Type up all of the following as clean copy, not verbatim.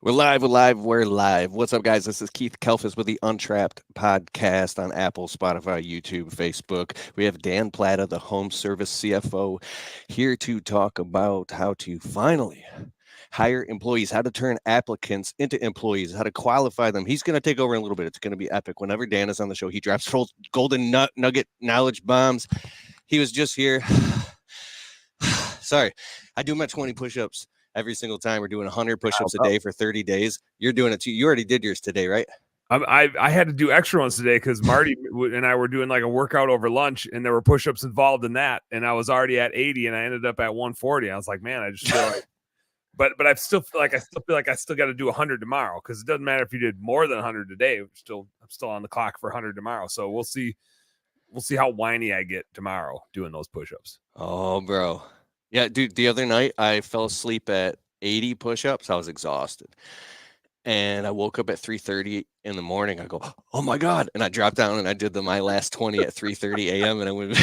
We're live. What's up, guys? This is Keith Kelfis with the Untrapped podcast on Apple, Spotify, YouTube, Facebook. We have Dan Plata, the home service CFO, here to talk about how to finally hire employees, how to turn applicants into employees, how to qualify them. He's going to take over in a little bit. It's going to be epic. Whenever Dan is on the show, he drops golden nugget knowledge bombs. He was just here. Sorry, I do my 20 push-ups every single time. We're doing 100 push-ups a day for 30 days. You're doing it too. You already did yours today, right? I had to do extra ones today because Marty and I were doing like a workout over lunch, and there were push-ups involved in that, and I was already at 80, and I ended up at 140. I was like, man, I just feel like, but I still feel like I still got to do 100 tomorrow, because it doesn't matter if you did more than 100 today. I'm still on the clock for 100 tomorrow, so we'll see how whiny I get tomorrow doing those push-ups. Oh, bro. Yeah, dude, the other night I fell asleep at 80 push-ups. I was exhausted. And I woke up at 3:30 in the morning. I go, oh my God. And I dropped down and I did my last 20 at 3:30 a.m. And I went.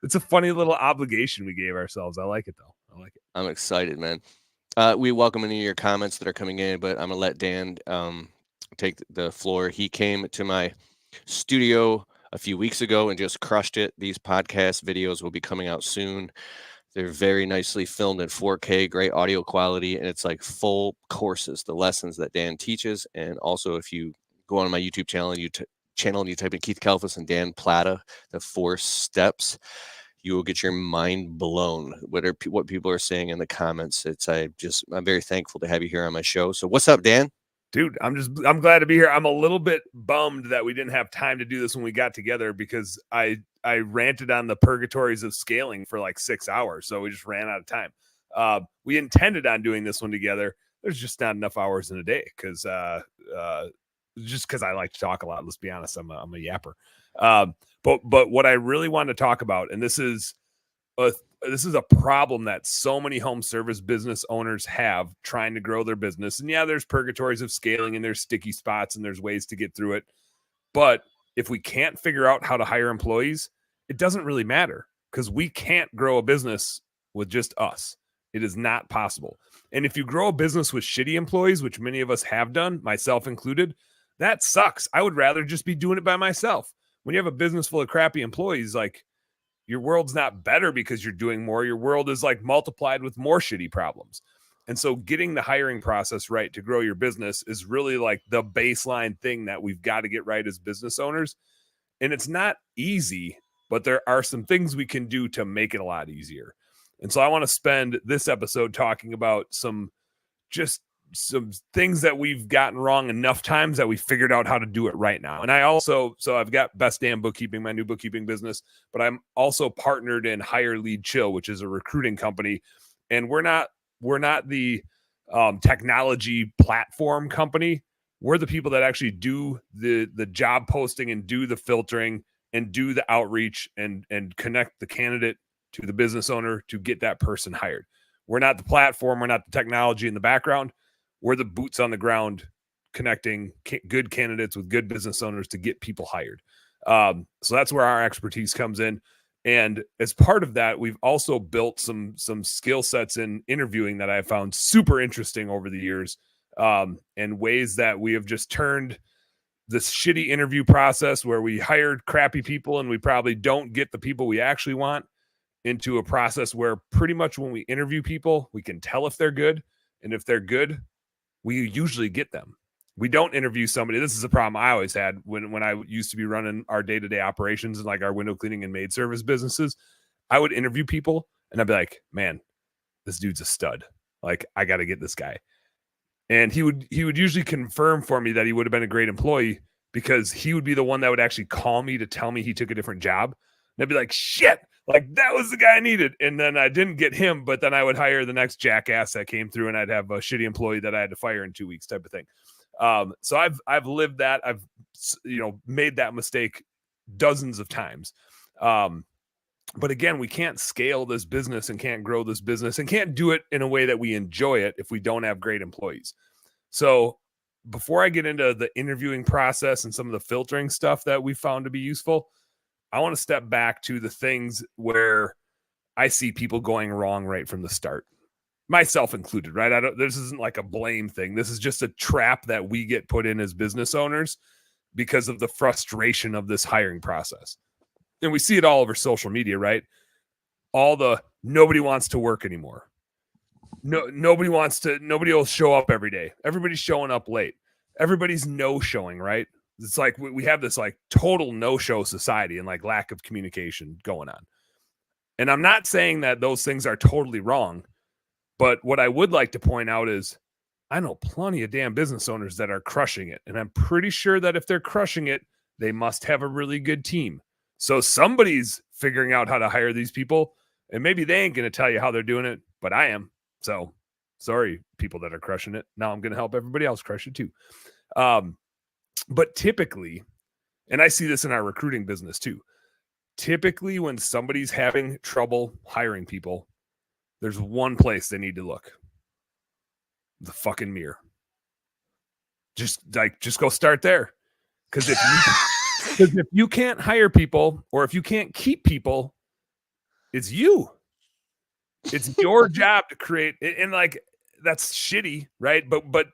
It's a funny little obligation we gave ourselves. I like it, though. I like it. I'm excited, man. We welcome any of your comments that are coming in, but I'm going to let Dan take the floor. He came to my studio a few weeks ago and just crushed it. These podcast videos will be coming out soon. They're very nicely filmed in 4K, great audio quality, and it's like full courses, the lessons that Dan teaches. And also, if you go on my YouTube channel and you type in Keith Kelfis and Dan Plata, the 4 steps, you will get your mind blown. What people are saying in the comments. I'm very thankful to have you here on my show. So what's up, Dan? Dude, I'm glad to be here. I'm a little bit bummed that we didn't have time to do this when we got together, because I ranted on the purgatories of scaling for like 6 hours. So we just ran out of time. We intended on doing this one together. There's just not enough hours in a day, because I like to talk a lot. Let's be honest. I'm a yapper. But what I really want to talk about, and this is a problem that so many home service business owners have trying to grow their business. And yeah, there's purgatories of scaling, and there's sticky spots, and there's ways to get through it. But if we can't figure out how to hire employees, it doesn't really matter, because we can't grow a business with just us. It is not possible. And if you grow a business with shitty employees, which many of us have done, myself included, that sucks. I would rather just be doing it by myself. When you have a business full of crappy employees, like, your world's not better because you're doing more. Your world is like multiplied with more shitty problems. And so getting the hiring process right to grow your business is really like the baseline thing that we've got to get right as business owners. And it's not easy, but there are some things we can do to make it a lot easier. And so I want to spend this episode talking about some things that we've gotten wrong enough times that we figured out how to do it right now. And I've got Best Damn Bookkeeping, my new bookkeeping business, but I'm also partnered in Hire Lead Chill, which is a recruiting company. And we're not the technology platform company. We're the people that actually do the job posting and do the filtering and do the outreach and connect the candidate to the business owner to get that person hired. We're not the platform. We're not the technology in the background. We're the boots on the ground connecting good candidates with good business owners to get people hired. So that's where our expertise comes in. And as part of that, we've also built some skill sets in interviewing that I found super interesting over the years, and ways that we have just turned this shitty interview process where we hired crappy people and we probably don't get the people we actually want, into a process where pretty much when we interview people, we can tell if they're good. And if they're good, we usually get them. We don't interview somebody. This is a problem I always had when I used to be running our day-to-day operations and like our window cleaning and maid service businesses. I would interview people and I'd be like, man, this dude's a stud. Like, I got to get this guy. And he would usually confirm for me that he would have been a great employee, because he would be the one that would actually call me to tell me he took a different job. And I'd be like, shit, like that was the guy I needed. And then I didn't get him, but then I would hire the next jackass that came through, and I'd have a shitty employee that I had to fire in 2 weeks, type of thing. So I've lived that. I've, made that mistake dozens of times. But again, we can't scale this business and can't grow this business and can't do it in a way that we enjoy it if we don't have great employees. So before I get into the interviewing process and some of the filtering stuff that we found to be useful, I want to step back to the things where I see people going wrong right from the start. myself included, right? This isn't like a blame thing. This is just a trap that we get put in as business owners because of the frustration of this hiring process. And we see it all over social media, right? Nobody wants to work anymore. Nobody will show up every day. Everybody's showing up late. Everybody's no-showing, right? It's like we have this like total no-show society and like lack of communication going on. And I'm not saying that those things are totally wrong, but what I would like to point out is I know plenty of damn business owners that are crushing it. And I'm pretty sure that if they're crushing it, they must have a really good team. So somebody's figuring out how to hire these people, and maybe they ain't going to tell you how they're doing it, but I am. So sorry, people that are crushing it. Now I'm going to help everybody else crush it too. But typically, and I see this in our recruiting business too, typically when somebody's having trouble hiring people, there's one place they need to look. The fucking mirror. Just go start there. Because if you can't hire people, or if you can't keep people, it's you. It's your job to create, and like that's shitty, right? But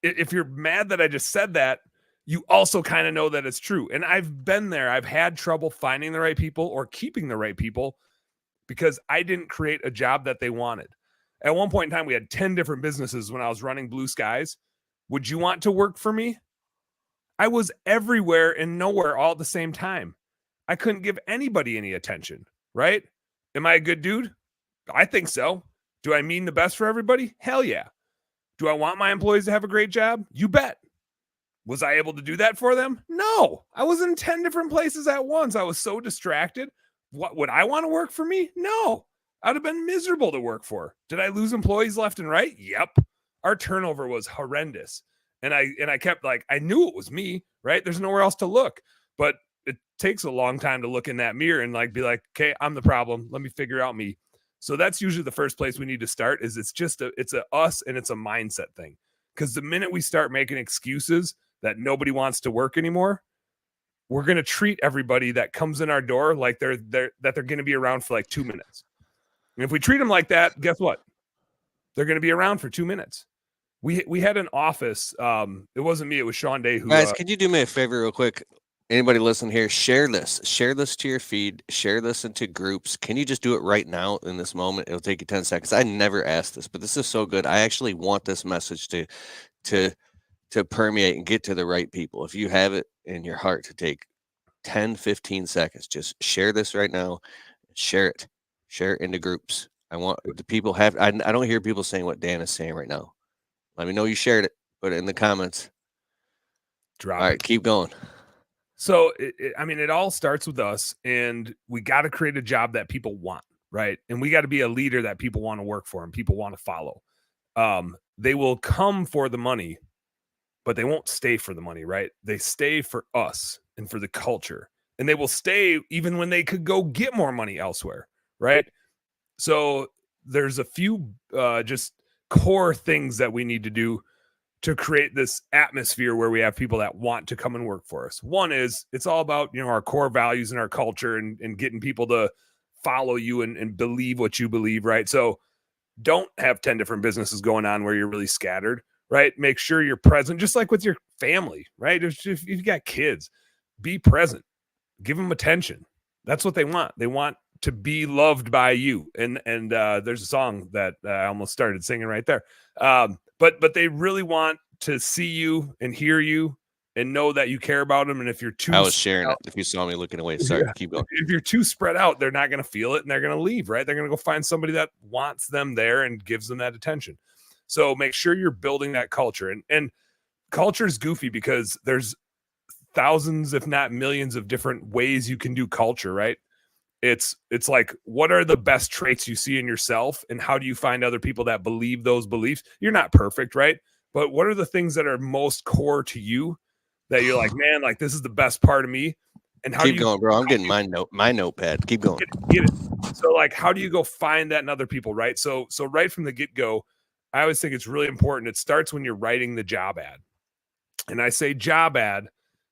if you're mad that I just said that, you also kind of know that it's true. And I've been there. I've had trouble finding the right people or keeping the right people because I didn't create a job that they wanted. At one point in time, we had 10 different businesses when I was running Blue Skies. Would you want to work for me? I was everywhere and nowhere all at the same time. I couldn't give anybody any attention, right? Am I a good dude? I think so. Do I mean the best for everybody? Hell yeah. Do I want my employees to have a great job? You bet. Was I able to do that for them? No. I was in 10 different places at once. I was so distracted. What would I want to work for me? No. I'd have been miserable to work for. Did I lose employees left and right? Yep. Our turnover was horrendous. And I kept like, I knew it was me, right? There's nowhere else to look. But it takes a long time to look in that mirror and like be like, okay, I'm the problem. Let me figure out me. So that's usually the first place we need to start. Is it's a us and it's a mindset thing. Because the minute we start making excuses that nobody wants to work anymore, we're going to treat everybody that comes in our door like they're going to be around for like 2 minutes. And if we treat them like that, guess what? They're going to be around for 2 minutes. We had an office. It wasn't me. It was Sean Day. Who guys, could you do me a favor real quick? Anybody listen here, share this to your feed, share this into groups. Can you just do it right now in this moment? It'll take you 10 seconds. I never asked this, but this is so good. I actually want this message to permeate and get to the right people. If you have it in your heart to take 10, 15 seconds, just share this right now. Share it into groups. I want the people I don't hear people saying what Dan is saying right now. Let me know you shared it. Put it in the comments. All right, keep going. So, it all starts with us, and we got to create a job that people want, right? And we got to be a leader that people want to work for and people want to follow. They will come for the money, but they won't stay for the money, right? They stay for us and for the culture, and they will stay even when they could go get more money elsewhere, right? So there's a few just core things that we need to do to create this atmosphere where we have people that want to come and work for us. One is it's all about, our core values and our culture and getting people to follow you and believe what you believe, right? So don't have 10 different businesses going on where you're really scattered, right? Make sure you're present, just like with your family, right? If you got kids, be present, give them attention. That's what they want. They want to be loved by you. And there's a song that I almost started singing right there. But they really want to see you and hear you and know that you care about them. And if you're too, I was sharing it. If you saw me looking away, sorry, keep going. If you're too spread out, they're not going to feel it and they're going to leave, right? They're going to go find somebody that wants them there and gives them that attention. So make sure you're building that culture. And culture is goofy because there's thousands, if not millions, of different ways you can do culture, right? It's like, what are the best traits you see in yourself and how do you find other people that believe those beliefs? You're not perfect, right? But what are the things that are most core to you that you're like, man, like this is the best part of me? And how keep going, bro. I'm getting my notepad. Keep going. Get it. So like, how do you go find that in other people, right? So right from the get-go, I always think it's really important. It starts when you're writing the job ad. And I say job ad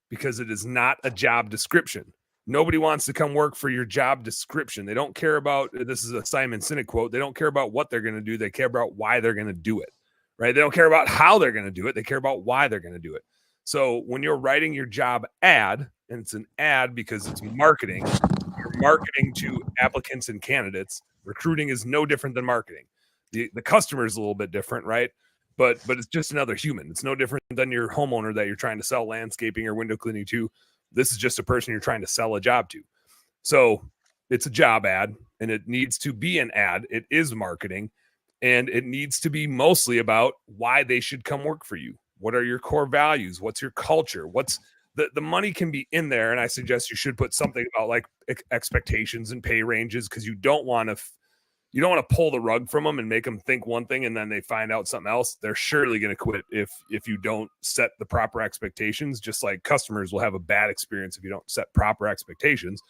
because it is not a job description. Nobody wants to come work for your job description. They don't care about, this is a Simon Sinek quote, they don't care about what they're going to do. They care about why they're going to do it, right? They don't care about how they're going to do it. They care about why they're going to do it. So when you're writing your job ad, and it's an ad because it's marketing, you're marketing to applicants and candidates. Recruiting is no different than marketing. The customer is a little bit different, right? But it's just another human. It's no different than your homeowner that you're trying to sell landscaping or window cleaning to. This is just a person you're trying to sell a job to. So it's a job ad, and it needs to be an ad. It is marketing, and it needs to be mostly about why they should come work for you. What are your core values? What's your culture? What's the money can be in there. And I suggest you should put something about like expectations and pay ranges, because you don't want to pull the rug from them and make them think one thing and then they find out something else. They're surely going to quit if you don't set the proper expectations, just like customers will have a bad experience if you don't set proper expectations.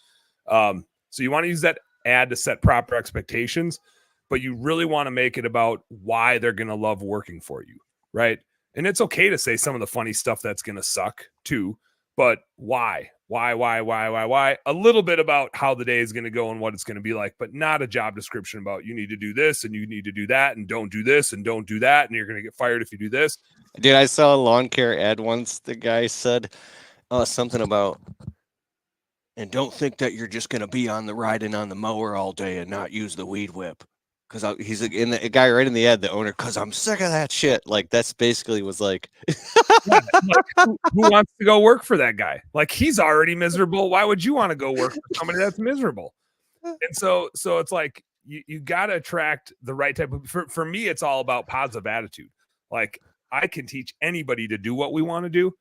So you want to use that ad to set proper expectations, but you really want to make it about why they're going to love working for you, right? And it's okay to say some of the funny stuff that's going to suck too, but why? A little bit about how the day is going to go and what it's going to be like, but not a job description about you need to do this and you need to do that and don't do this and don't do that and you're going to get fired if you do this. Dude, I saw a lawn care ad once. The guy said something about, and don't think that you're just going to be on the riding on the mower all day and not use the weed whip. Because he's in the guy right in the ad, the owner, because I'm sick of that shit. Like, that's basically was like, yeah, who wants to go work for that guy? Like, he's already miserable. Why would you want to go work for somebody that's miserable? And so it's like you got to attract the right type of. For me, it's all about positive attitude. Like, I can teach anybody to do what we want to do.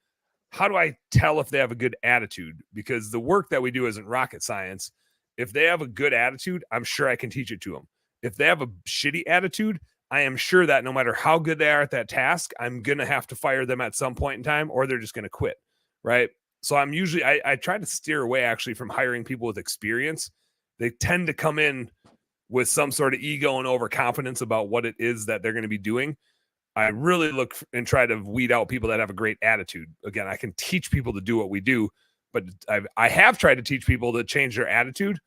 How do I tell if they have a good attitude? Because the work that we do isn't rocket science. If they have a good attitude, I'm sure I can teach it to them. If they have a shitty attitude, I am sure that no matter how good they are at that task, I'm going to have to fire them at some point in time, or they're just going to quit, right? So I'm usually, I try to steer away actually from hiring people with experience. They tend to come in with some sort of ego and overconfidence about what it is that they're going to be doing. I really look and try to weed out people that have a great attitude. Again, I can teach people to do what we do, but I have tried to teach people to change their attitude.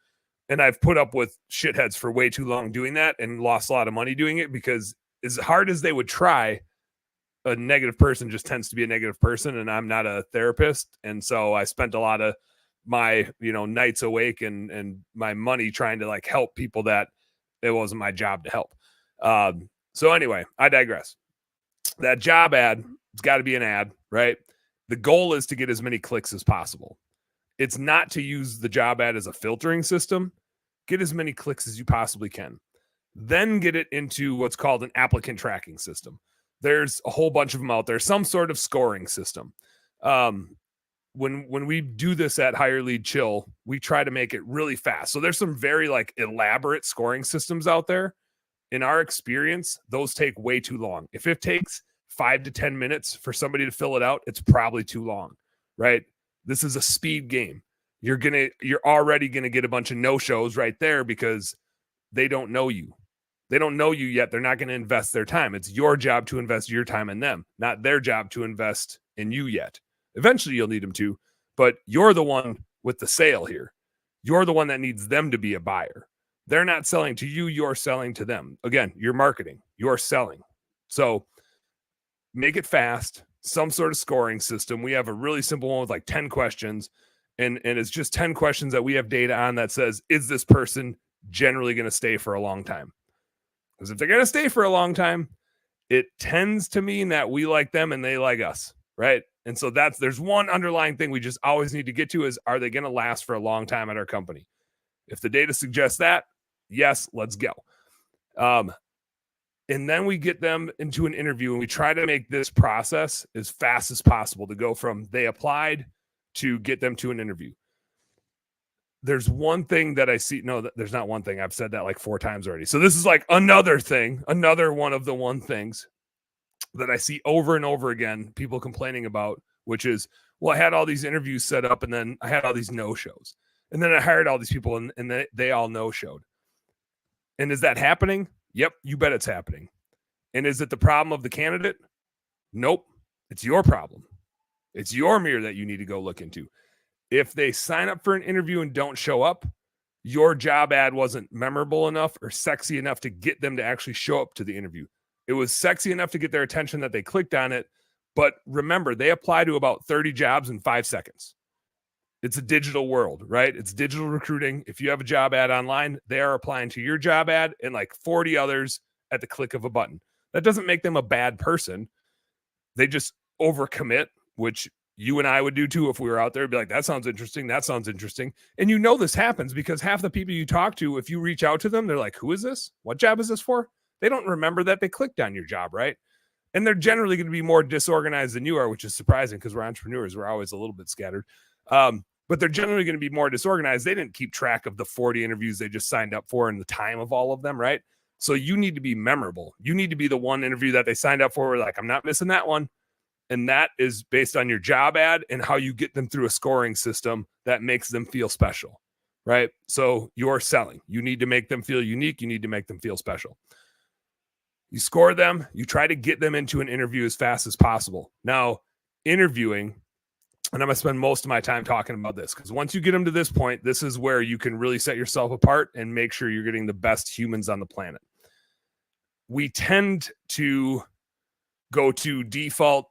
And I've put up with shitheads for way too long doing that and lost a lot of money doing it, because as hard as they would try, a negative person just tends to be a negative person, and I'm not a therapist. And so I spent a lot of my, nights awake and my money trying to like help people that it wasn't my job to help. So anyway, I digress. That job ad, it's got to be an ad, right? The goal is to get as many clicks as possible. It's not to use the job ad as a filtering system. Get as many clicks as you possibly can. Then get it into what's called an applicant tracking system. There's a whole bunch of them out there, some sort of scoring system. When we do this at Hire Lead Chill, we try to make it really fast. So there's some very like elaborate scoring systems out there. In our experience, those take way too long. If it takes 5 to 10 minutes for somebody to fill it out, it's probably too long, right? This is a speed game. You're already going to get a bunch of no-shows right there because they don't know you. They don't know you yet. They're not going to invest their time. It's your job to invest your time in them, not their job to invest in you yet. Eventually you'll need them to, but you're the one with the sale here. You're the one that needs them to be a buyer. They're not selling to you. You're selling to them. Again, you're marketing. You're selling. So make it fast. Some sort of scoring system. We have a really simple one with like 10 questions, and it's just 10 questions that we have data on that says, is this person generally going to stay for a long time? Because if they're going to stay for a long time, it tends to mean that we like them and they like us, right? And so there's one underlying thing we just always need to get to is, are they going to last for a long time at our company? If the data suggests that, yes, let's go. And then we get them into an interview, and we try to make this process as fast as possible to go from they applied to get them to an interview. There's one thing that I see. No, there's not one thing. I've said that like 4 times already. So this is like another thing, another one of the one things that I see over and over again, people complaining about, which is, well, I had all these interviews set up and then I had all these no-shows. And then I hired all these people and they all no-showed. And is that happening? Yep, you bet it's happening. And is it the problem of the candidate? Nope, it's your problem. It's your mirror that you need to go look into. if they sign up for an interview and don't show up, your job ad wasn't memorable enough or sexy enough to get them to actually show up to the interview. It was sexy enough to get their attention that they clicked on it. But remember, they apply to about 30 jobs in 5 seconds. It's a digital world, right? It's digital recruiting. If you have a job ad online, they are applying to your job ad and like 40 others at the click of a button. That doesn't make them a bad person. They just overcommit, which you and I would do too if we were out there. Be like, that sounds interesting. That sounds interesting. And you know this happens because half the people you talk to, if you reach out to them, they're like, who is this? What job is this for? They don't remember that they clicked on your job, right? And they're generally going to be more disorganized than you are, which is surprising because we're entrepreneurs. We're always a little bit scattered. But they're generally going to be more disorganized. They didn't keep track of the 40 interviews they just signed up for and the time of all of them, right? So you need to be memorable. You need to be the one interview that they signed up for. We're like, I'm not missing that one. And that is based on your job ad and how you get them through a scoring system that makes them feel special, right? So you're selling. You need to make them feel unique. You need to make them feel special. You score them. You try to get them into an interview as fast as possible. Now, interviewing, and I'm going to spend most of my time talking about this because once you get them to this point, this is where you can really set yourself apart and make sure you're getting the best humans on the planet. We tend to go to default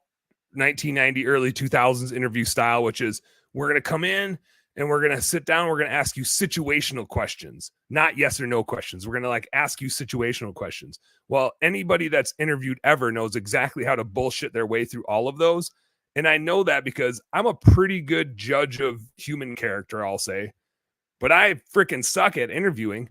1990, early 2000s interview style, which is we're going to come in and we're going to sit down. We're going to ask you situational questions, not yes or no questions. We're going to like ask you situational questions. Well, anybody that's interviewed ever knows exactly how to bullshit their way through all of those. And I know that because I'm a pretty good judge of human character, I'll say, but I freaking suck at interviewing.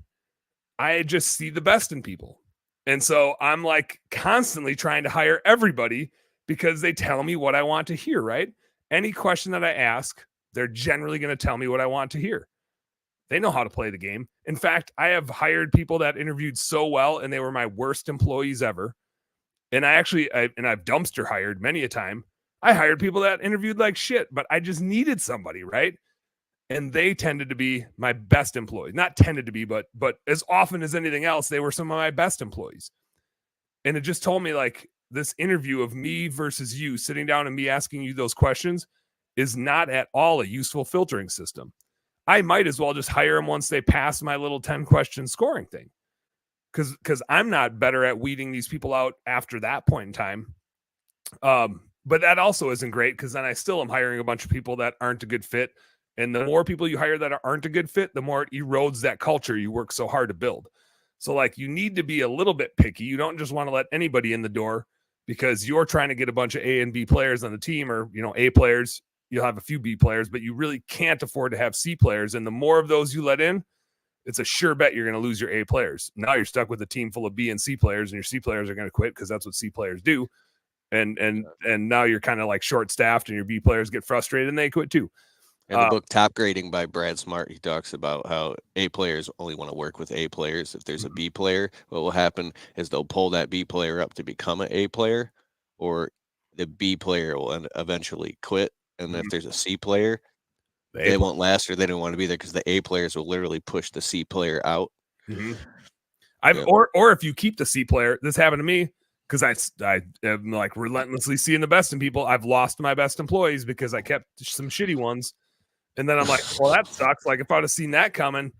I just see the best in people. And so I'm like constantly trying to hire everybody because they tell me what I want to hear, right? Any question that I ask, they're generally going to tell me what I want to hear. They know how to play the game. In fact, I have hired people that interviewed so well and they were my worst employees ever. And I've dumpster hired many a time. I hired people that interviewed like shit, but I just needed somebody, right? And they tended to be my best employees. Not tended to be, but as often as anything else, they were some of my best employees. And it just told me like this interview of me versus you sitting down and me asking you those questions is not at all a useful filtering system. I might as well just hire them once they pass my little 10 question scoring thing. Because I'm not better at weeding these people out after that point in time. But that also isn't great because then I still am hiring a bunch of people that aren't a good fit. And the more people you hire that aren't a good fit, the more it erodes that culture you work so hard to build. So like you need to be a little bit picky. You don't just want to let anybody in the door because you're trying to get a bunch of A and B players on the team, or, you know, A players, you'll have a few B players, but you really can't afford to have C players. And the more of those you let in, it's a sure bet you're going to lose your A players. Now you're stuck with a team full of B and C players, and your C players are going to quit because that's what C players do. And now you're kind of like short staffed and your B players get frustrated and they quit too. In the book Top Grading by Brad Smart, he talks about how A players only want to work with A players. If there's a B player, what will happen is they'll pull that B player up to become an A player, or the B player will eventually quit. And if there's a C player, they won't last, or they don't want to be there because the A players will literally push the C player out. Or if you keep the C player, this happened to me because I am like relentlessly seeing the best in people. I've lost my best employees because I kept some shitty ones. And then I'm like, well, that sucks. Like if I'd have seen that coming,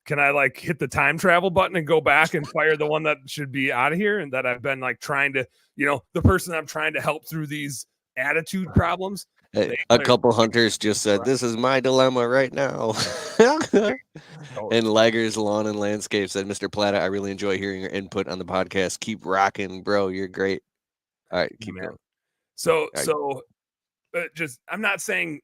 can I like hit the time travel button and go back and fire the one that should be out of here? And that I've been like trying to, you know, the person I'm trying to help through these attitude problems. A couple hunters just said, this is my dilemma right now. And Lager's Lawn and Landscape said, Mr. Plata, I really enjoy hearing your input on the podcast. Keep rocking, bro. You're great. All right, keep going. So just, I'm not saying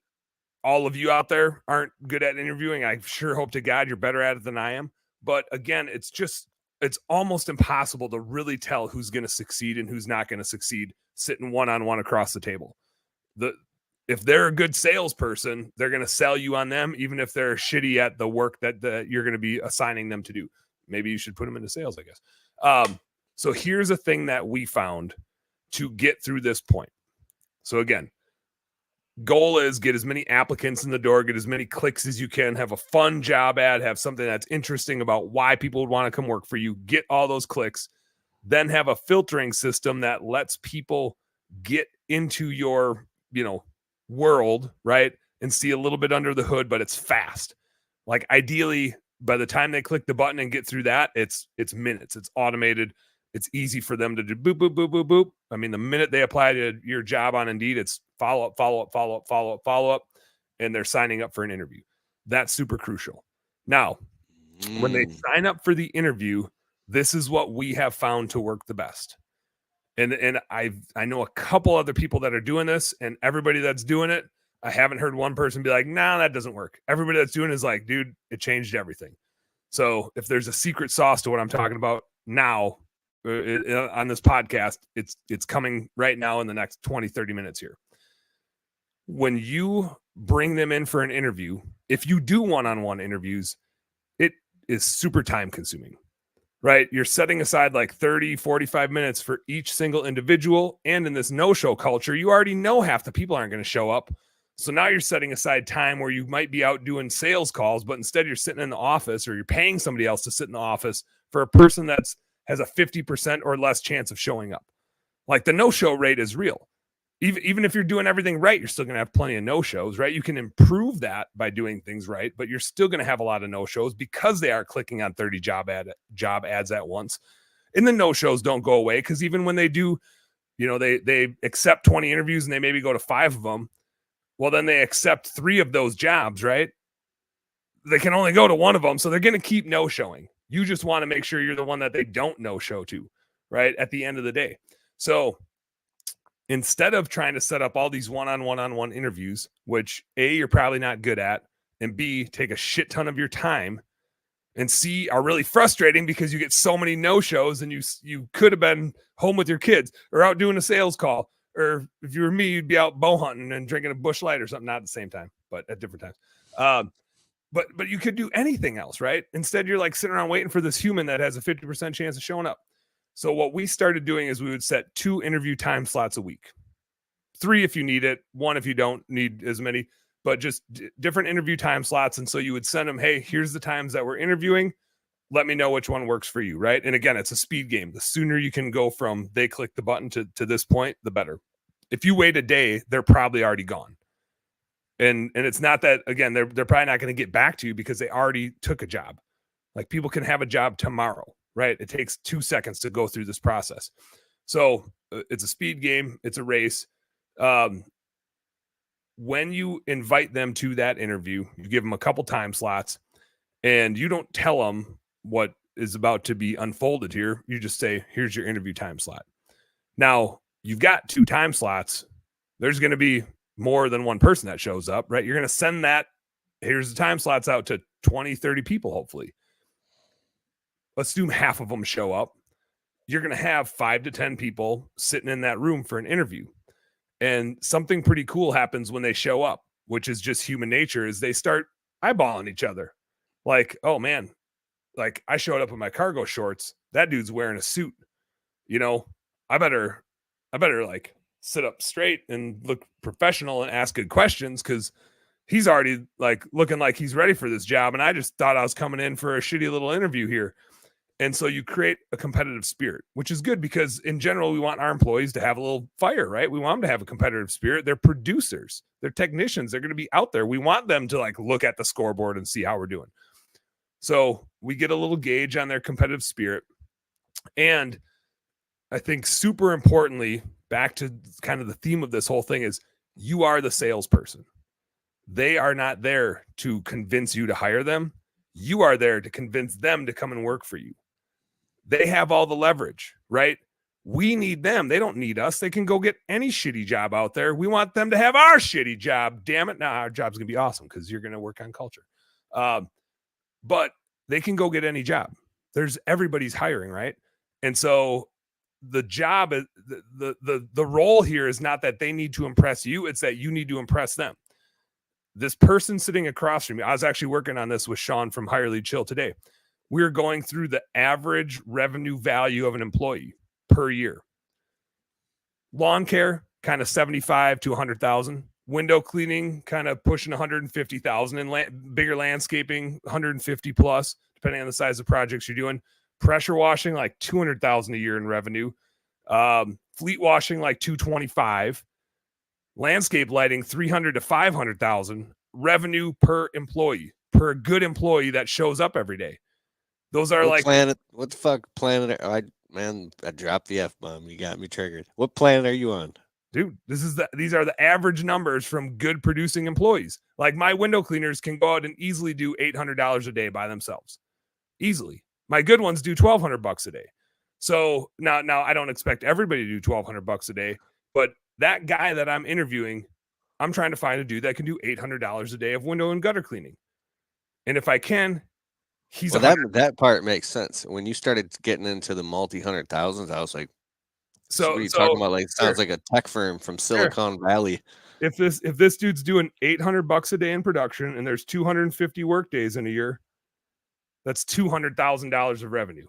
all of you out there aren't good at interviewing. I sure hope to God you're better at it than I am. But again, it's almost impossible to really tell who's going to succeed and who's not going to succeed sitting one-on-one across the table. If they're a good salesperson, they're going to sell you on them, even if they're shitty at the work that you're going to be assigning them to do. Maybe you should put them into sales, I guess. So here's a thing that we found to get through this point. So again, goal is get as many applicants in the door, get as many clicks as you can, have a fun job ad, have something that's interesting about why people would want to come work for you, get all those clicks, then have a filtering system that lets people get into your, world, right? and see a little bit under the hood, but it's fast. Like ideally, by the time they click the button and get through that, it's minutes. It's automated. It's easy for them to do boop, boop, boop, boop, boop. I mean, the minute they apply to your job on Indeed, it's follow up, follow up, follow up, follow up, follow up, and they're signing up for an interview. That's super crucial. Now, when they sign up for the interview, this is what we have found to work the best. And I know a couple other people that are doing this, and everybody that's doing it, I haven't heard one person be like, nah, that doesn't work. Everybody that's doing it is like, dude, it changed everything. So if there's a secret sauce to what I'm talking about now on this podcast, it's coming right now in the next 20, 30 minutes here. When you bring them in for an interview, if you do one-on-one interviews, it is super time consuming, right? You're setting aside like 30, 45 minutes for each single individual. And in this no-show culture, you already know half the people aren't going to show up. So now you're setting aside time where you might be out doing sales calls, but instead you're sitting in the office, or you're paying somebody else to sit in the office for a person that's has a 50% or less chance of showing up. Like the no-show rate is real. Even if you're doing everything right, you're still going to have plenty of no-shows, right? You can improve that by doing things right, but you're still going to have a lot of no-shows because they are clicking on 30 job ads at once. And the no-shows don't go away, because even when they do, they accept 20 interviews and they maybe go to 5 of them. Well, then they accept 3 of those jobs, right? They can only go to 1 of them. So they're going to keep no-showing. You just want to make sure you're the one that they don't no-show to, right? At the end of the day. So instead of trying to set up all these one-on-one interviews, which A, you're probably not good at, and B, take a shit ton of your time, and C, are really frustrating because you get so many no-shows, and you could have been home with your kids or out doing a sales call. Or if you were me, you'd be out bow hunting and drinking a Busch Light or something, not at the same time, but at different times. But you could do anything else, right? Instead, you're like sitting around waiting for this human that has a 50% chance of showing up. So what we started doing is we would set 2 interview time slots a week, 3 if you need it, 1 if you don't need as many, but just different interview time slots. And so you would send them, hey, here's the times that we're interviewing. Let me know which one works for you, right? And again, it's a speed game. The sooner you can go from they click the button to this point, the better. If you wait a day, they're probably already gone. And it's not that, again, they're probably not going to get back to you because they already took a job. Like people can have a job tomorrow, right? It takes 2 seconds to go through this process. So it's a speed game. It's a race. When you invite them to that interview, you give them a couple time slots, and you don't tell them what is about to be unfolded here. You just say, here's your interview time slot. Now, you've got 2 time slots. There's going to be more than one person that shows up, right? You're going to send that, here's the time slots, out to 20, 30 people, hopefully. Let's assume half of them show up. You're going to have 5 to 10 people sitting in that room for an interview. And something pretty cool happens when they show up, which is just human nature, is they start eyeballing each other. Like, oh man, like I showed up in my cargo shorts. That dude's wearing a suit. I better like sit up straight and look professional and ask good questions, because he's already like looking like he's ready for this job. And I just thought I was coming in for a shitty little interview here. And so you create a competitive spirit, which is good, because in general, we want our employees to have a little fire, right? We want them to have a competitive spirit. They're producers, they're technicians. They're going to be out there. We want them to like look at the scoreboard and see how we're doing. So we get a little gauge on their competitive spirit. And I think super importantly, back to kind of the theme of this whole thing, is you are the salesperson. They are not there to convince you to hire them. You are there to convince them to come and work for you. They have all the leverage, right? We need them. They don't need us. They can go get any shitty job out there. We want them to have our shitty job. Damn it. Now our job's going to be awesome because you're going to work on culture. But they can go get any job. Everybody's hiring, right? And so the job, the role here is not that they need to impress you. It's that you need to impress them. This person sitting across from me, I was actually working on this with Sean from Hire Lead Chill today. We're going through the average revenue value of an employee per year. Lawn care, kind of 75 to 100,000. Window cleaning, kind of pushing 150,000. And bigger landscaping, 150 plus, depending on the size of projects you're doing. Pressure washing, like 200,000 a year in revenue. Fleet washing, like 225. Landscape lighting, 300 to 500,000 revenue per employee, per good employee that shows up every day. Those are what the fuck planet? I dropped the F-bomb. You got me triggered. What planet are you on? Dude, these are the average numbers from good producing employees. Like my window cleaners can go out and easily do $800 a day by themselves. Easily. My good ones do $1,200 a day. So now I don't expect everybody to do $1,200 a day, but that guy that I'm interviewing, I'm trying to find a dude that can do $800 a day of window and gutter cleaning. And if I can, he's that part makes sense. When you started getting into the multi-hundred thousands, I was like, so what are you talking about? Like, sounds like a tech firm from Silicon Valley. If this dude's doing $800 a day in production and there's 250 work days in a year, that's $200,000 of revenue.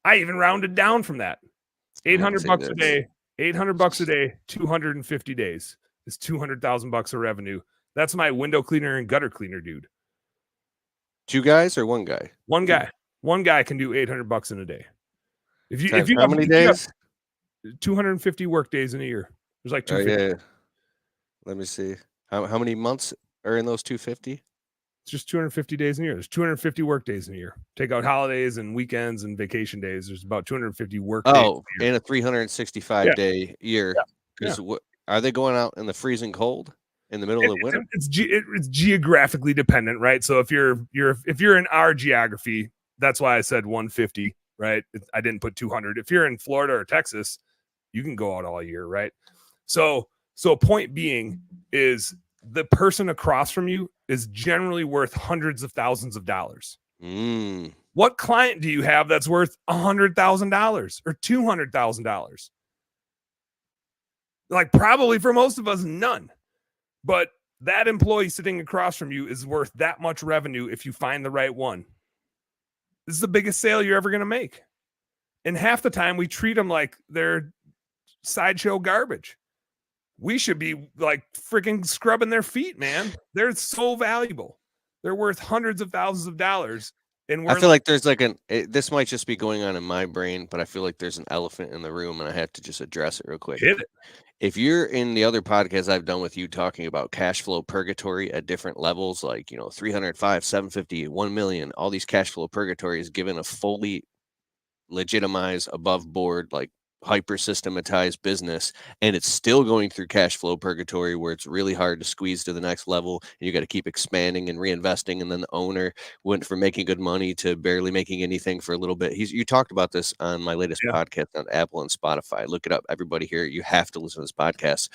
I even rounded down from that. $800 a day, $800 a day, 250 days is $200,000 of revenue. That's my window cleaner and gutter cleaner dude. 2 guys or 1 guy? One guy. One guy can do $800 in a day. If you how many days? 250 work days in a year. There's like 250. Yeah. Let me see. How many months are in those 250? It's just 250 days in a year. There's 250 work days in a year. Take out holidays and weekends and vacation days. There's about 250 work days. Oh, in a 365 day year. Because are they going out in the freezing cold in the middle of the winter? It's geographically dependent, right? So if you're in our geography, that's why I said 150, right? I didn't put 200. If you're in Florida or Texas, you can go out all year, right? So point being is the person across from you is generally worth hundreds of thousands of dollars. What client do you have that's worth $100,000 or $200,000? Like probably for most of us, none. But that employee sitting across from you is worth that much revenue if you find the right one. This is the biggest sale you're ever going to make. And half the time we treat them like they're sideshow garbage. We should be like freaking scrubbing their feet, man. They're so valuable. They're worth hundreds of thousands of dollars. And I feel like there's like this might just be going on in my brain, but I feel like there's an elephant in the room and I have to just address it real quick. Hit it. If you're in the other podcasts I've done with you talking about cash flow purgatory at different levels, like, 305, 750, 1 million, all these cash flow purgatories given a fully legitimized above board, like hyper systematized business, and it's still going through cash flow purgatory where it's really hard to squeeze to the next level and you got to keep expanding and reinvesting, and then the owner went from making good money to barely making anything for a little bit. You talked about this on my latest podcast on Apple and Spotify. Look it up, everybody here. You have to listen to this podcast.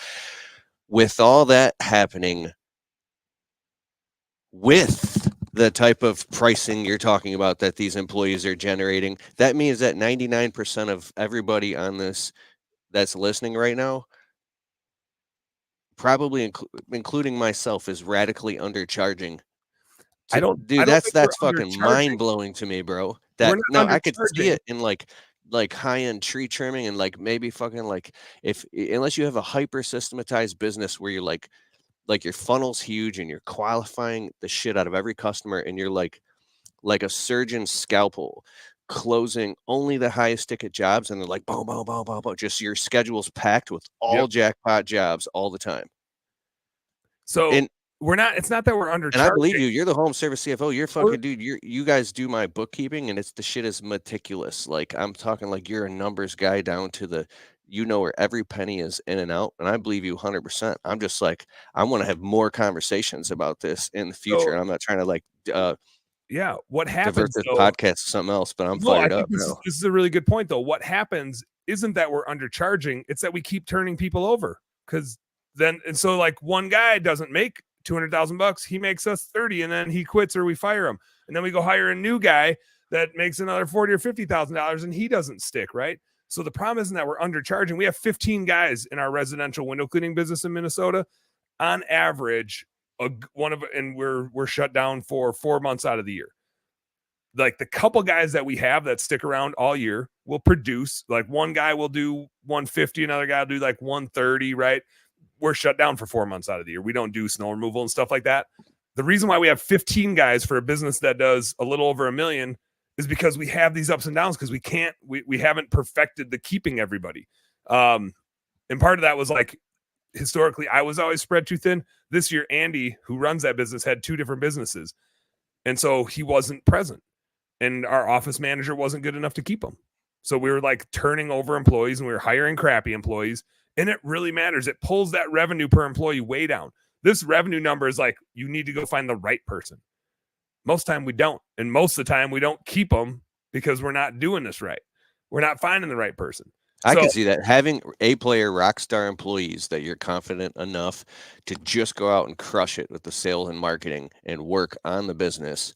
With all that happening, with the type of pricing you're talking about that these employees are generating, that means that 99% of everybody on this that's listening right now, probably including myself, is radically undercharging. That's fucking mind blowing to me, bro. I could see it in like high end tree trimming and like maybe fucking like unless you have a hyper systematized business where you're like your funnel's huge and you're qualifying the shit out of every customer and you're like a surgeon's scalpel closing only the highest ticket jobs, and they're like boom, boom, boom, boom, boom. Just your schedule's packed with all jackpot jobs all the time. So it's not that we're undercharging. And I believe you. You're the home service CFO. You're fucking dude. You guys do my bookkeeping, and the shit is meticulous. Like I'm talking like you're a numbers guy down to the. Where every penny is in and out, and I believe you 100%. I'm just like, I want to have more conversations about this in the future, and I'm not trying to like, what happens? Divert this podcast to something else, but I'm fired up. This is a really good point, though. What happens isn't that we're undercharging; it's that we keep turning people over. So like one guy doesn't make $200,000, he makes us 30, and then he quits or we fire him, and then we go hire a new guy that makes another $40,000 or $50,000, and he doesn't stick, right? So the problem isn't that we're undercharging. We have 15 guys in our residential window cleaning business in Minnesota. On average, we're shut down for 4 months out of the year. Like the couple guys that we have that stick around all year will produce. Like one guy will do 150, another guy will do like 130, right? We're shut down for 4 months out of the year. We don't do snow removal and stuff like that. The reason why we have 15 guys for a business that does a little over $1 million is because we have these ups and downs because we haven't perfected the keeping everybody. And part of that was like, historically I was always spread too thin. This year, Andy, who runs that business, had 2 different businesses. And so he wasn't present. And our office manager wasn't good enough to keep him. So we were like turning over employees and we were hiring crappy employees. And it really matters. It pulls that revenue per employee way down. This revenue number is like, you need to go find the right person. Most time we don't. And most of the time we don't keep them because we're not doing this right. We're not finding the right person. I can see that. Having A-player rock star employees that you're confident enough to just go out and crush it with the sales and marketing and work on the business.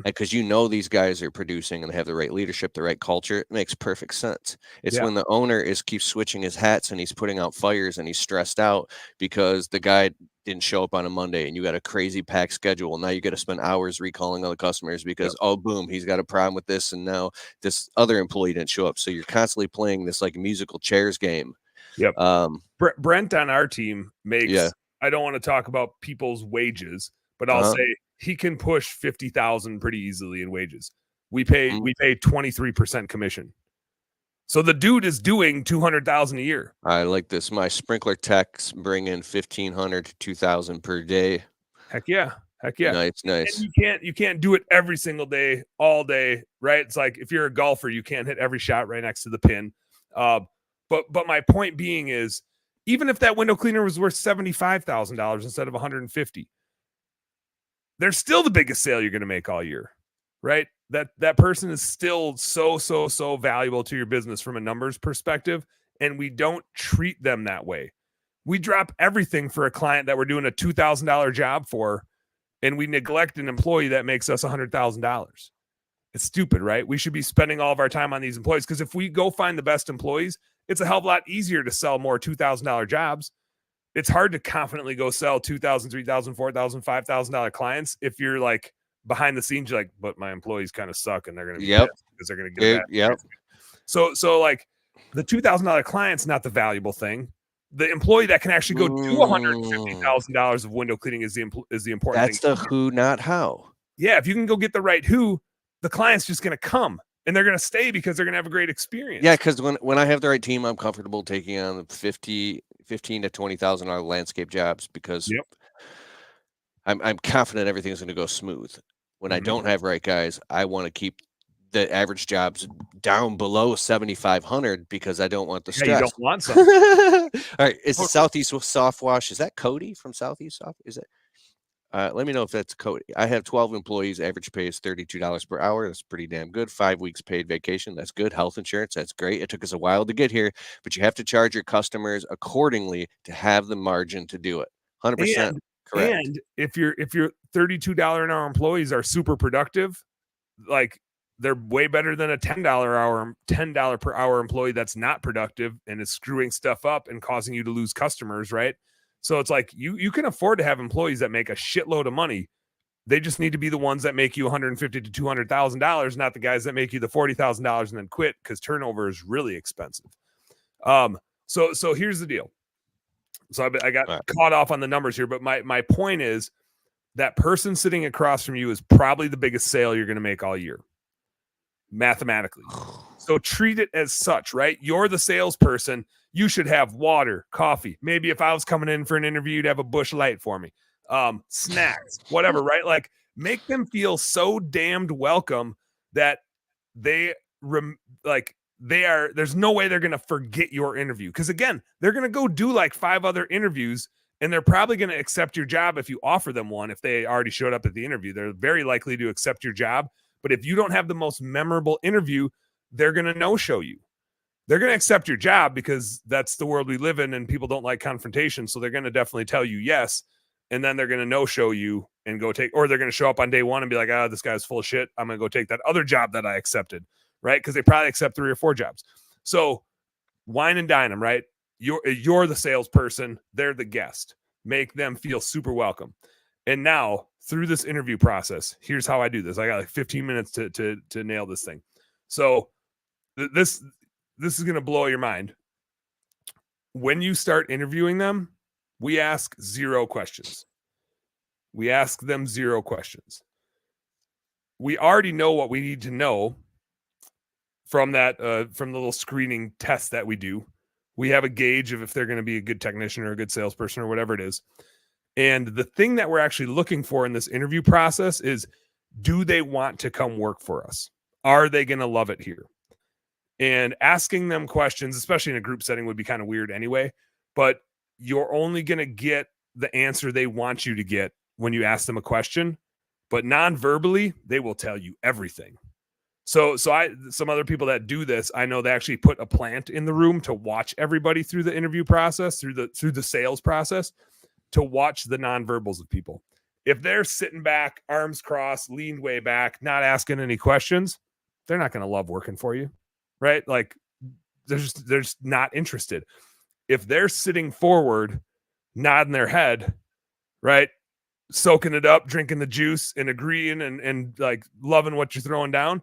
Because these guys are producing and they have the right leadership, the right culture, it makes perfect sense. It's when the owner keeps switching his hats and he's putting out fires and he's stressed out because the guy didn't show up on a Monday and you got a crazy packed schedule. Now you got to spend hours recalling all the customers because, oh, boom, he's got a problem with this. And now this other employee didn't show up. So you're constantly playing this like musical chairs game. Yep. Brent on our team makes, I don't want to talk about people's wages, but I'll say he can push 50,000 pretty easily in wages. We pay 23% commission. So the dude is doing 200,000 a year. I like this. My sprinkler techs bring in 1,500 to 2,000 per day. Heck yeah. Nice. And you can't do it every single day, all day, right? It's like if you're a golfer, you can't hit every shot right next to the pin. But my point being is, even if that window cleaner was worth $75,000 instead of $150,000, they're still the biggest sale you're going to make all year, right? That person is still so valuable to your business from a numbers perspective, and we don't treat them that way. We drop everything for a client that we're doing a $2,000 job for, and we neglect an employee that makes us $100,000. It's stupid, right? We should be spending all of our time on these employees, because if we go find the best employees, it's a hell of a lot easier to sell more $2,000 jobs. It's hard to confidently go sell $2,000, $3,000, $4,000, $5,000 clients if you're like behind the scenes. You're like, but my employees kind of suck, and they're going to be pissed because they're going to get that. So like the $2,000 client's not the valuable thing. The employee that can actually go do $150,000 of window cleaning is the important thing. That's the who, not how. Yeah, if you can go get the right who, the client's just going to come. And they're going to stay because they're going to have a great experience. Yeah, because when I have the right team, I'm comfortable taking on $15,000 to $20,000 landscape jobs because I'm confident everything's going to go smooth. When I don't have right guys, I want to keep the average jobs down below 7,500 because I don't want the stress. You don't want some. All right, is the Southeast Soft Wash? Is that Cody from Southeast Soft? Is it? Let me know if that's Cody. I have 12 employees. Average pay is $32 per hour. That's pretty damn good. 5 weeks paid vacation. That's good. Health insurance. That's great. It took us a while to get here, but you have to charge your customers accordingly to have the margin to do it. 100% correct. And if your $32 an hour employees are super productive, like they're way better than a $10 per hour employee that's not productive and is screwing stuff up and causing you to lose customers, right? So it's like you can afford to have employees that make a shitload of money. They just need to be the ones that make you $150,000 to $200,000, not the guys that make you the $40,000 and then quit, because turnover is really expensive. So here's the deal. So I got caught off on the numbers here, but my point is that person sitting across from you is probably the biggest sale you're going to make all year, mathematically. So treat it as such, right? You're the salesperson. You should have water, coffee. Maybe if I was coming in for an interview, you'd have a Busch Light for me. Snacks, whatever, right? Like make them feel so damned welcome that there's no way they're going to forget your interview. Because again, they're going to go do like 5 other interviews, and they're probably going to accept your job if you offer them one. If they already showed up at the interview, they're very likely to accept your job. But if you don't have the most memorable interview, they're going to no-show you. They're going to accept your job because that's the world we live in, and people don't like confrontation. So they're going to definitely tell you yes. And then they're going to no-show you and go take, or they're going to show up on day one and be like, this guy's full of shit. I'm going to go take that other job that I accepted, right? Because they probably accept 3 or 4 jobs. So wine and dine them, right? You're the salesperson. They're the guest. Make them feel super welcome. And now through this interview process, here's how I do this. I got like 15 minutes to nail this thing. So this is going to blow your mind. When you start interviewing them, we ask 0 questions. We ask them 0 questions. We already know what we need to know from that, from the little screening test that we do. We have a gauge of if they're going to be a good technician or a good salesperson or whatever it is. And the thing that we're actually looking for in this interview process is, do they want to come work for us? Are they going to love it here? And asking them questions, especially in a group setting, would be kind of weird anyway. But you're only going to get the answer they want you to get when you ask them a question. But non-verbally, they will tell you everything. So some other people that do this, I know they actually put a plant in the room to watch everybody through the interview process, through the sales process, to watch the nonverbals of people. If they're sitting back, arms crossed, leaned way back, not asking any questions, they're not going to love working for you, right? Like they're just not interested. If they're sitting forward, nodding their head, right, soaking it up, drinking the juice, and agreeing and like loving what you're throwing down,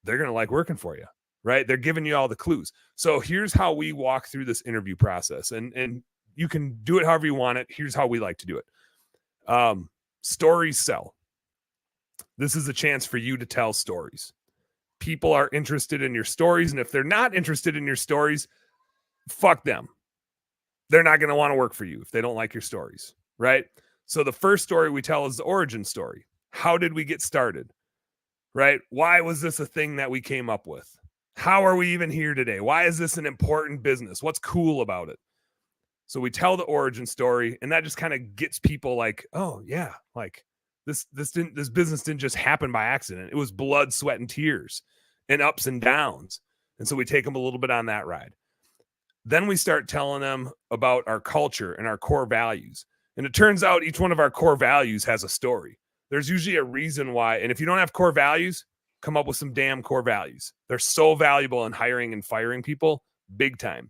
they're going to like working for you, right? They're giving you all the clues. So here's how we walk through this interview process, and you can do it however you want it. Here's how we like to do it. Stories sell. This is a chance for you to tell stories. People are interested in your stories, and if they're not interested in your stories, fuck them. They're not going to want to work for you if they don't like your stories, right? So the first story we tell is the origin story. How did we get started? Right? Why was this a thing that we came up with? How are we even here today? Why is this an important business? What's cool about it? So we tell the origin story, and that just kind of gets people like, oh yeah, like this business didn't just happen by accident. It was blood, sweat, and tears and ups and downs. And so we take them a little bit on that ride. Then we start telling them about our culture and our core values. And it turns out each one of our core values has a story. There's usually a reason why. And if you don't have core values, come up with some damn core values. They're so valuable in hiring and firing people, big time.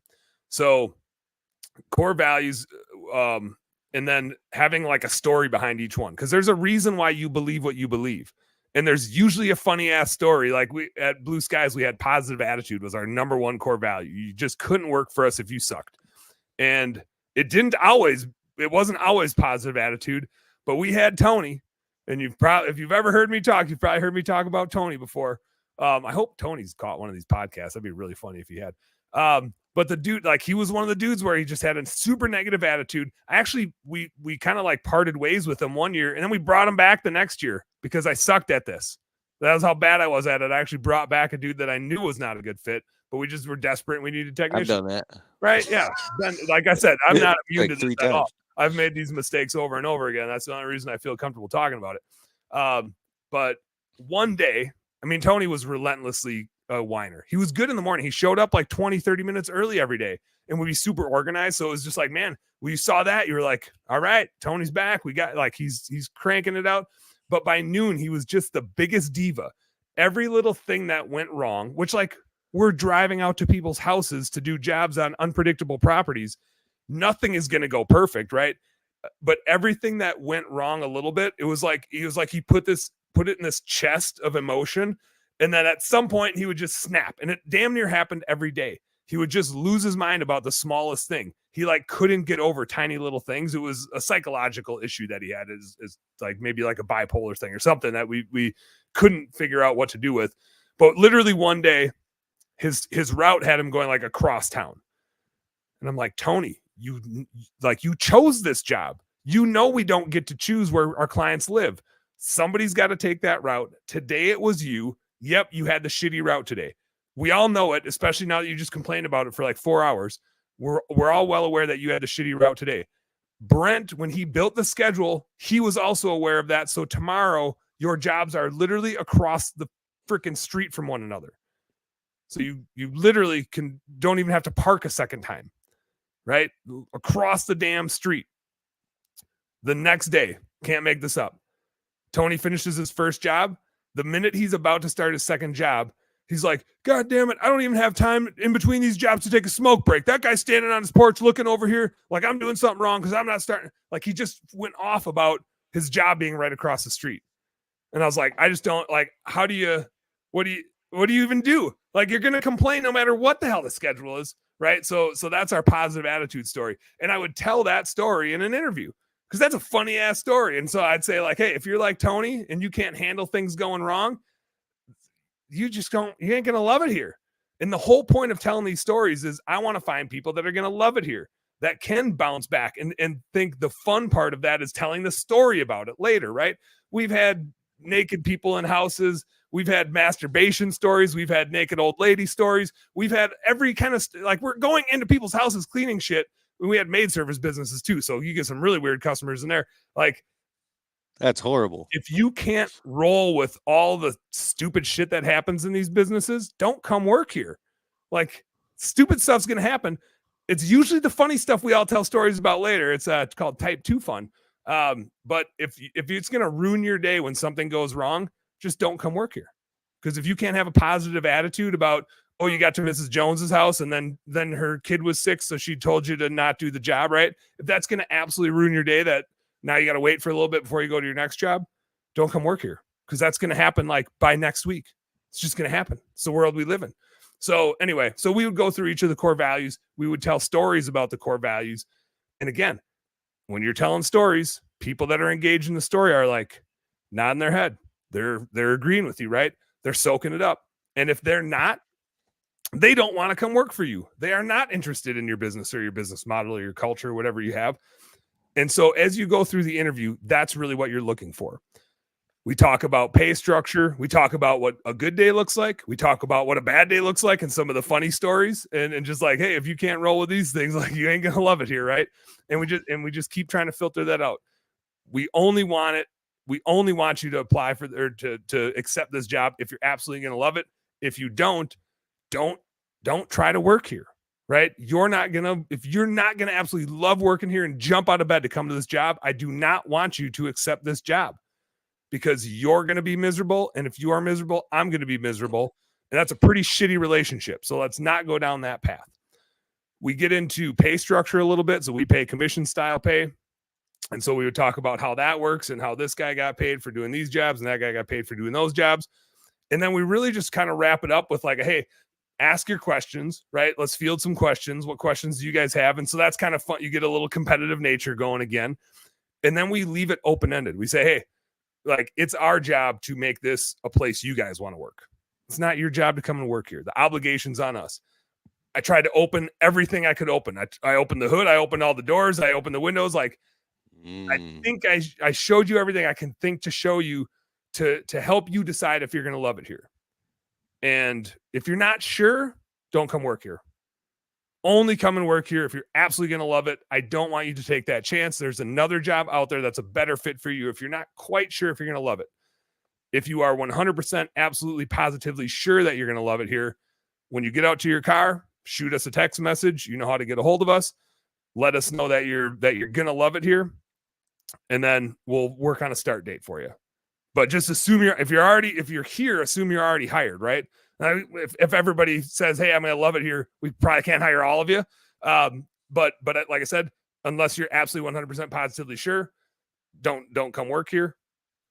So core values, and then having like a story behind each one, because there's a reason why you believe what you believe. And there's usually a funny ass story. Like we at Blue Skies, we had positive attitude was our number one core value. You just couldn't work for us if you sucked. And it wasn't always positive attitude, but we had Tony. And if you've ever heard me talk, you've probably heard me talk about Tony before. I hope Tony's caught one of these podcasts. That'd be really funny if he had. But the dude, like he was one of the dudes where he just had a super negative attitude. Actually, we kind of like parted ways with him one year, and then we brought him back the next year because I sucked at this. That was how bad I was at it. I actually brought back a dude that I knew was not a good fit, but we just were desperate and we needed technicians. I've done that. Right? Yeah. Then, like I said, I'm not immune like to this 3 at all. times. I've made these mistakes over and over again. That's the only reason I feel comfortable talking about it. But one day, I mean, Tony was relentlessly a whiner. He was good in the morning. He showed up like 20, 30 minutes early every day and would be super organized. So it was just like, man, when you saw that, you were like, all right, Tony's back. We got like, he's cranking it out. But by noon, he was just the biggest diva. Every little thing that went wrong, which like we're driving out to people's houses to do jobs on unpredictable properties. Nothing is going to go perfect, right? But everything that went wrong a little bit, he put it in this chest of emotion. And then at some point he would just snap, and it damn near happened every day. He would just lose his mind about the smallest thing. He like couldn't get over tiny little things. It was a psychological issue that he had, is like maybe like a bipolar thing or something that we couldn't figure out what to do with. But literally one day his route had him going like across town. And I'm like, Tony, you chose this job. You know, we don't get to choose where our clients live. Somebody's got to take that route. Today it was you. Yep, you had the shitty route today. We all know it, especially now that you just complained about it for like 4 hours. We're all well aware that you had the shitty route today. Brent, when he built the schedule, he was also aware of that. So tomorrow, your jobs are literally across the freaking street from one another. So you literally don't even have to park a second time, right? Across the damn street. The next day, can't make this up. Tony finishes his first job. The minute he's about to start his second job, he's like, God damn it, I don't even have time in between these jobs to take a smoke break. That guy's standing on his porch looking over here like I'm doing something wrong because I'm not starting. Like he just went off about his job being right across the street. And I was like, I just don't like, what do you even do? Like you're going to complain no matter what the hell the schedule is, right? So that's our positive attitude story. And I would tell that story in an interview, because that's a funny ass story. And so I'd say like, hey, if you're like Tony and you can't handle things going wrong, you ain't going to love it here. And the whole point of telling these stories is I want to find people that are going to love it here, that can bounce back and think the fun part of that is telling the story about it later, right? We've had naked people in houses. We've had masturbation stories. We've had naked old lady stories. We've had every kind of, like, we're going into people's houses cleaning shit. We had maid service businesses too. So you get some really weird customers in there. Like, That's horrible. if you can't roll with all the stupid shit that happens in these businesses, don't come work here. Like, stupid stuff's going to happen. It's usually the funny stuff we all tell stories about later. It's called type 2 fun. But if it's going to ruin your day when something goes wrong, just don't come work here. Because if you can't have a positive attitude about, oh, you got to Mrs. Jones's house and then her kid was sick, so she told you to not do the job right. If that's going to absolutely ruin your day, that now you got to wait for a little bit before you go to your next job, don't come work here, because that's going to happen like by next week. It's just going to happen. It's the world we live in. So anyway, so we would go through each of the core values. We would tell stories about the core values. And again, when you're telling stories, people that are engaged in the story are like nodding their head. They're agreeing with you, right? They're soaking it up. And if they're not, they don't want to come work for you. They are not interested in your business or your business model or your culture, or whatever you have. And so as you go through the interview, that's really what you're looking for. We talk about pay structure. We talk about what a good day looks like. We talk about what a bad day looks like and some of the funny stories. And just like, hey, if you can't roll with these things, like, you ain't going to love it here, right? And we just keep trying to filter that out. We only want it. We only want you to apply for or to accept this job if you're absolutely going to love it. If you don't try to work here, right? If you're not going to absolutely love working here and jump out of bed to come to this job, I do not want you to accept this job, because you're going to be miserable. And if you are miserable, I'm going to be miserable. And that's a pretty shitty relationship. So let's not go down that path. We get into pay structure a little bit. So we pay commission style pay. And so we would talk about how that works and how this guy got paid for doing these jobs and that guy got paid for doing those jobs. And then we really just kind of wrap it up with like, hey, ask your questions, right? Let's field some questions. What questions do you guys have? And so that's kind of fun. You get a little competitive nature going again. And then we leave it open-ended. We say, hey, like, it's our job to make this a place you guys want to work. It's not your job to come and work here. The obligation's on us. I tried to open everything I could open. I opened the hood. I opened all the doors. I opened the windows. Like, I think I showed you everything I can think to show you to help you decide if you're going to love it here. And if you're not sure, don't come work here. Only come and work here if you're absolutely going to love it. I don't want you to take that chance. There's another job out there that's a better fit for you if you're not quite sure if you're going to love it. If you are 100% absolutely positively sure that you're going to love it here, when you get out to your car, shoot us a text message. You know how to get a hold of us. Let us know that you're going to love it here, and then we'll work on a start date for you. But just assume if you're here, assume you're already hired, right? If everybody says, hey, I'm going to love it here, we probably can't hire all of you. But like I said, unless you're absolutely 100% positively sure, don't come work here.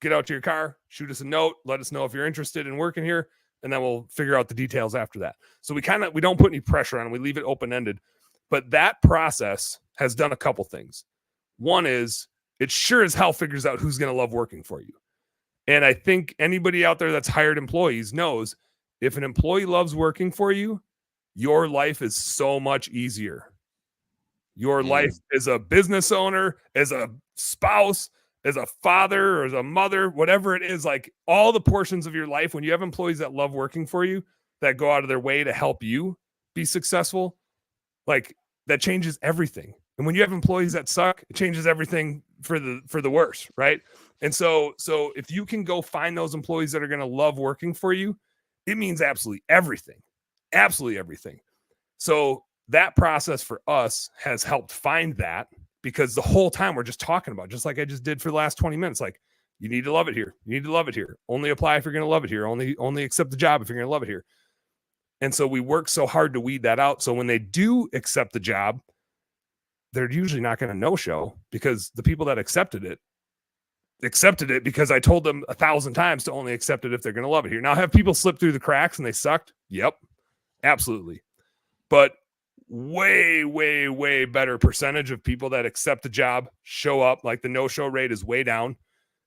Get out to your car, shoot us a note, let us know if you're interested in working here, and then we'll figure out the details after that. So we don't put any pressure on it. We leave it open-ended. But that process has done a couple things. One is it sure as hell figures out who's going to love working for you. And I think anybody out there that's hired employees knows if an employee loves working for you, your life is so much easier. Your life as a business owner, as a spouse, as a father, or as a mother, whatever it is, like all the portions of your life, when you have employees that love working for you, that go out of their way to help you be successful, like that changes everything. And when you have employees that suck, it changes everything for the worse, right? And so if you can go find those employees that are going to love working for you, it means absolutely everything. Absolutely everything. So that process for us has helped find that, because the whole time we're just talking about, just like I just did for the last 20 minutes, like, you need to love it here. You need to love it here. Only apply if you're going to love it here. Only accept the job if you're going to love it here. And so we work so hard to weed that out. So when they do accept the job, they're usually not going to no-show, because the people that accepted it because I told them 1,000 times to only accept it if they're going to love it here. Now, have people slip through the cracks and they sucked? Yep, absolutely. But way, way, way better percentage of people that accept the job show up. Like, the no-show rate is way down.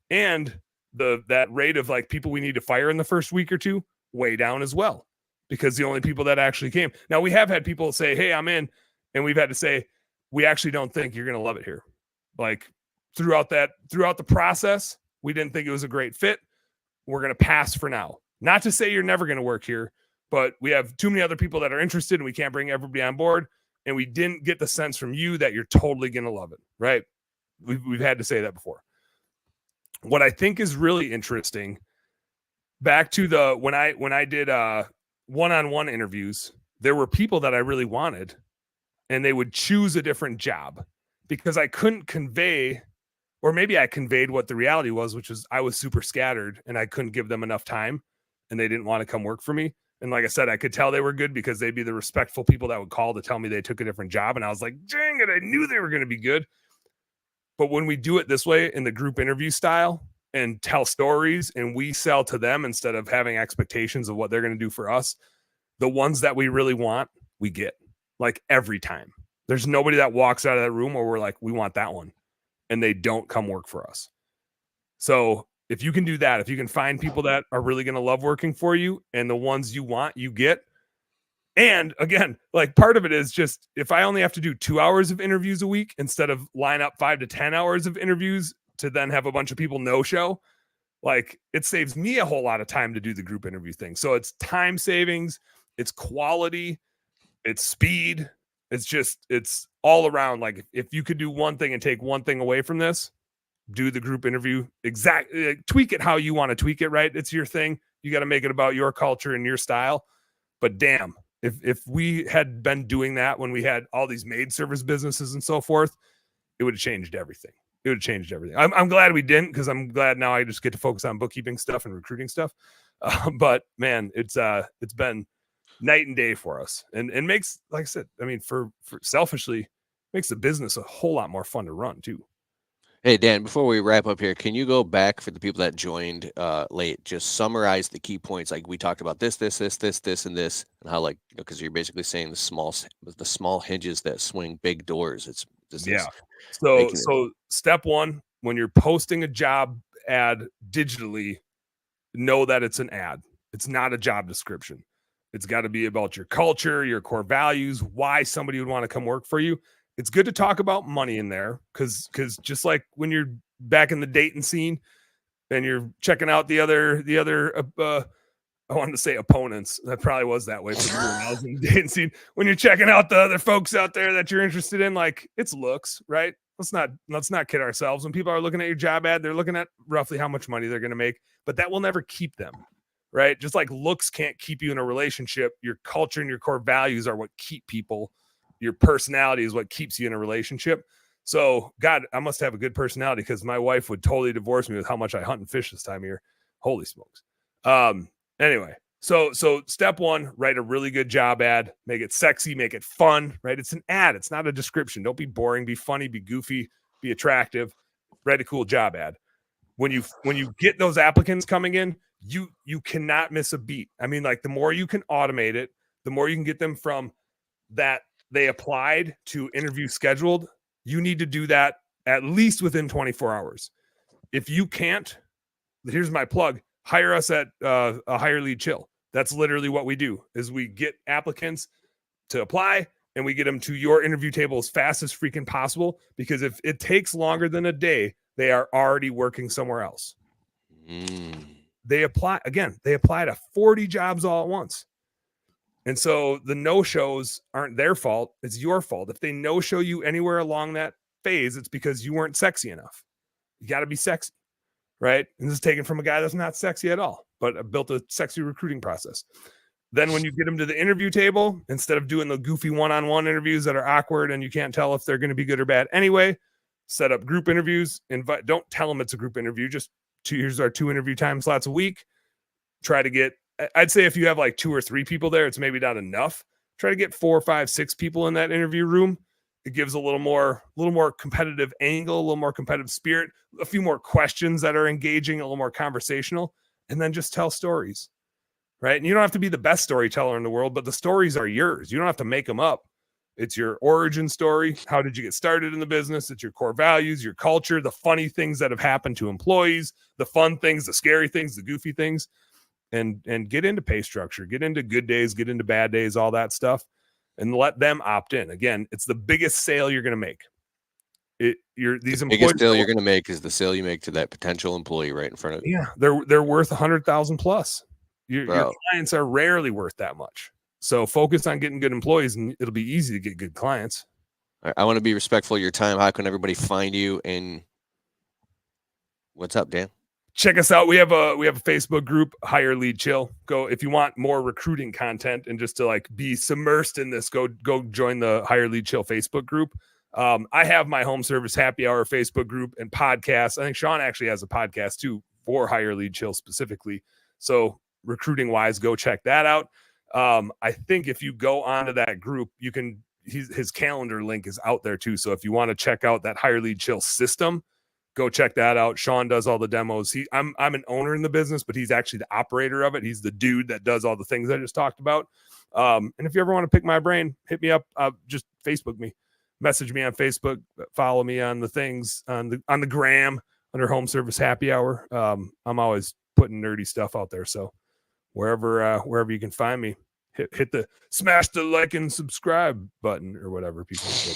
And that rate of like people we need to fire in the first week or two, way down as well. because the only people that actually came. Now we have had people say, "Hey, I'm in," and we've had to say, "We actually don't think you're going to love it here." Like throughout the process, we didn't think it was a great fit. We're going to pass for now. Not to say you're never going to work here, but we have too many other people that are interested and we can't bring everybody on board. And we didn't get the sense from you that you're totally going to love it, right? We've had to say that before. What I think is really interesting, back to the when I did one-on-one interviews, there were people that I really wanted, and they would choose a different job because I couldn't convey, or maybe I conveyed what the reality was, which is I was super scattered and I couldn't give them enough time, and they didn't want to come work for me. And like I said, I could tell they were good because they'd be the respectful people that would call to tell me they took a different job. And I was like, dang it, I knew they were going to be good. But when we do it this way in the group interview style and tell stories and we sell to them instead of having expectations of what they're going to do for us, the ones that we really want, we get, like, every time. There's nobody that walks out of that room where we're like, we want that one, and they don't come work for us. So if you can do that, if you can find people that are really going to love working for you and the ones you want, you get. And again, like, part of it is just, if I only have to do 2 hours of interviews a week instead of line up 5 to 10 hours of interviews to then have a bunch of people no show, like, it saves me a whole lot of time to do the group interview thing. So it's time savings, it's quality, it's speed. It's all around. Like, if you could do one thing and take one thing away from this, do the group interview. Exactly. Tweak it how you want to tweak it, right? It's your thing. You got to make it about your culture and your style. But damn, if we had been doing that when we had all these maid service businesses and so forth, it would have changed everything. It would have changed everything. I'm glad we didn't, because I'm glad now I just get to focus on bookkeeping stuff and recruiting stuff. But man, it's been night and day for us, and makes, like I said, I mean, for selfishly, makes the business a whole lot more fun to run too. Hey, Dan, before we wrap up here, can you go back for the people that joined late? Just summarize the key points. Like, we talked about this, and this, and how, like, because you're basically saying the small hinges that swing big doors. It's just, yeah. So step one, when you're posting a job ad digitally, know that it's an ad. It's not a job description. It's got to be about your culture, your core values, why somebody would want to come work for you. It's good to talk about money in there, because just like when you're back in the dating scene and you're checking out the other I wanted to say opponents. That probably was that way for me when I was in the dating scene. When you're checking out the other folks out there that you're interested in, like, it's looks, right? Let's not kid ourselves. When people are looking at your job ad, they're looking at roughly how much money they're going to make, but that will never keep them, right? Just like looks can't keep you in a relationship, your culture and your core values are what keep people. Your personality is what keeps you in a relationship. So, God, I must have a good personality, because my wife would totally divorce me with how much I hunt and fish this time of year. Holy smokes. Anyway, so step one, write a really good job ad, make it sexy, make it fun, right? It's an ad. It's not a description. Don't be boring, be funny, be goofy, be attractive, write a cool job ad. When you get those applicants coming in, you cannot miss a beat. I mean, like, the more you can automate it, the more you can get them from that they applied to interview scheduled. You need to do that at least within 24 hours. If you can't, here's my plug, hire us at a Hire Lead Chill. That's literally what we do, is we get applicants to apply and we get them to your interview table as fast as freaking possible, because if it takes longer than a day, they are already working somewhere else. They apply to 40 jobs all at once. And so the no-shows aren't their fault. It's your fault. If they no-show you anywhere along that phase, it's because you weren't sexy enough. You got to be sexy, right? And this is taken from a guy that's not sexy at all, but built a sexy recruiting process. Then when you get them to the interview table, instead of doing the goofy one-on-one interviews that are awkward and you can't tell if they're going to be good or bad anyway, set up group interviews. Don't tell them it's a group interview. Just here's our 2 interview time slots a week. Try to get, I'd say if you have like 2 or 3 people there, it's maybe not enough. Try to get 4, 5, 6 people in that interview room. It gives a little more competitive angle, a little more competitive spirit, a few more questions that are engaging, a little more conversational, and then just tell stories, right? And you don't have to be the best storyteller in the world, but the stories are yours. You don't have to make them up. It's your origin story. How did you get started in the business? It's your core values, your culture, the funny things that have happened to employees, the fun things, the scary things, the goofy things. and get into pay structure, get into good days, get into bad days, all that stuff, and let them opt in. Again, it's the biggest sale you're going to make. These The employees, biggest sale you're going to make is the sale you make to that potential employee right in front of you. yeah, they're worth 100,000 plus. Your clients are rarely worth that much. So focus on getting good employees, and it'll be easy to get good clients. I want to be respectful of your time. How can everybody find you? And what's up, Dan? Check us out. We have a Facebook group, Hire Lead Chill. Go if you want more recruiting content and just to like be submersed in this. Go join the Hire Lead Chill Facebook group. I have my Home Service Happy Hour Facebook group and podcast. I think Sean actually has a podcast too for Hire Lead Chill specifically. So recruiting wise, go check that out. I think if you go onto that group, you can. His calendar link is out there too. So if you want to check out that Hire Lead Chill system, go check that out. Sean does all the demos. I'm an owner in the business, but he's actually the operator of it. He's the dude that does all the things I just talked about. And if you ever want to pick my brain, hit me up. Just Facebook me, message me on Facebook, follow me on the things on the gram under Home Service Happy Hour. I'm always putting nerdy stuff out there. So wherever you can find me, hit the smash the like and subscribe button or whatever people say.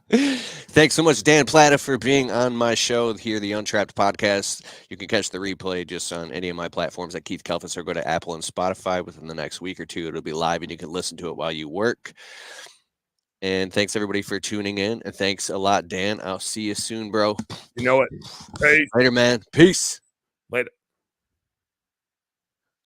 Thanks so much, Dan Plata, for being on my show here, the Untrapped Podcast. You can catch the replay just on any of my platforms at Keith Kalfas, or go to Apple and Spotify within the next week or two. It'll be live and you can listen to it while you work. And thanks everybody for tuning in. And thanks a lot, Dan. I'll see you soon, bro. You know what? Hey. Later, man. Peace. Later.